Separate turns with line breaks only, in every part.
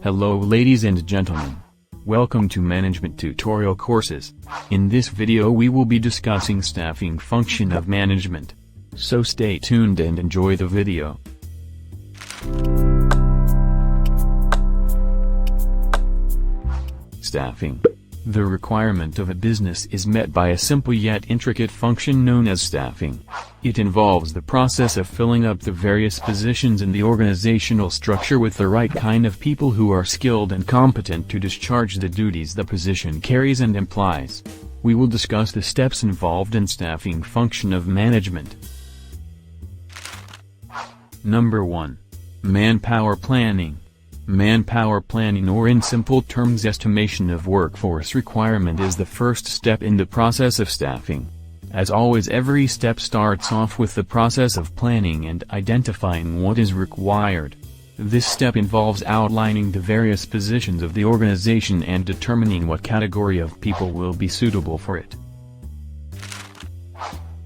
Hello ladies and gentlemen. Welcome to Management Tutorial Courses. In this video we will be discussing staffing function of management. So stay tuned and enjoy the video. Staffing. The requirement of a business is met by a simple yet intricate function known as staffing. It involves the process of filling up the various positions in the organizational structure with the right kind of people who are skilled and competent to discharge the duties the position carries and implies. We will discuss the steps involved in staffing function of management. Number 1. Manpower Planning. Manpower planning, or in simple terms estimation of workforce requirement, is the first step in the process of staffing. As always, every step starts off with the process of planning and identifying what is required. This step involves outlining the various positions of the organization and determining what category of people will be suitable for it.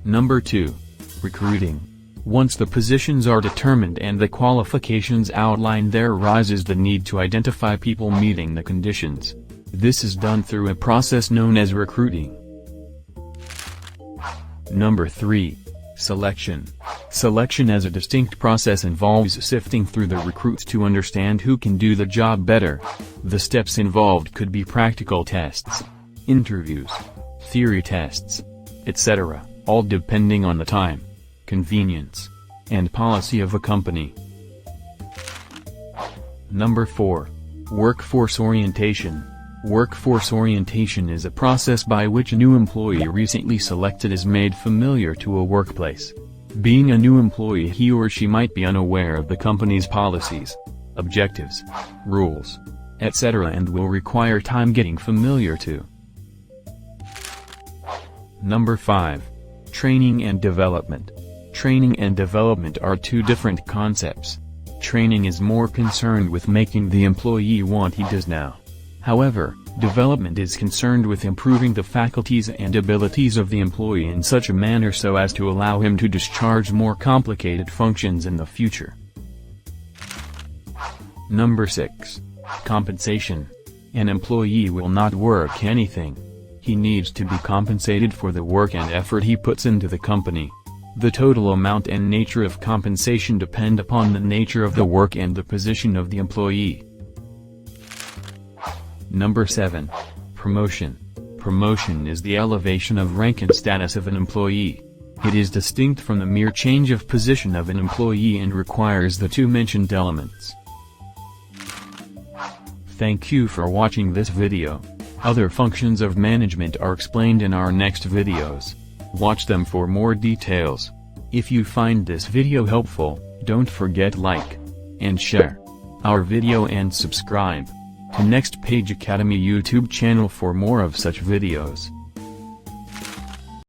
Number 2. Recruiting. Once the positions are determined and the qualifications outlined, there arises the need to identify people meeting the conditions. This is done through a process known as recruiting. Number 3. Selection. Selection as a distinct process involves sifting through the recruits to understand who can do the job better. The steps involved could be practical tests, interviews, theory tests, etc., all depending on the time, convenience, and policy of a company. Number 4. Workforce orientation. Workforce orientation is a process by which a new employee recently selected is made familiar to a workplace. Being a new employee, he or she might be unaware of the company's policies, objectives, rules, etc., and will require time getting familiar to. Number 5. Training and development. Training and development are two different concepts. Training is more concerned with making the employee what he does now. However, development is concerned with improving the faculties and abilities of the employee in such a manner so as to allow him to discharge more complicated functions in the future. Number 6. Compensation. An employee will not work anything. He needs to be compensated for the work and effort he puts into the company. The total amount and nature of compensation depend upon the nature of the work and the position of the employee. Number 7. Promotion. Promotion is the elevation of rank and status of an employee. It is distinct from the mere change of position of an employee and requires the two mentioned elements. Thank you for watching this video. Other functions of management are explained in our next videos. Watch them for more details. If you find this video helpful, don't forget like and share our video and subscribe to Next Page Academy YouTube channel for more of such videos.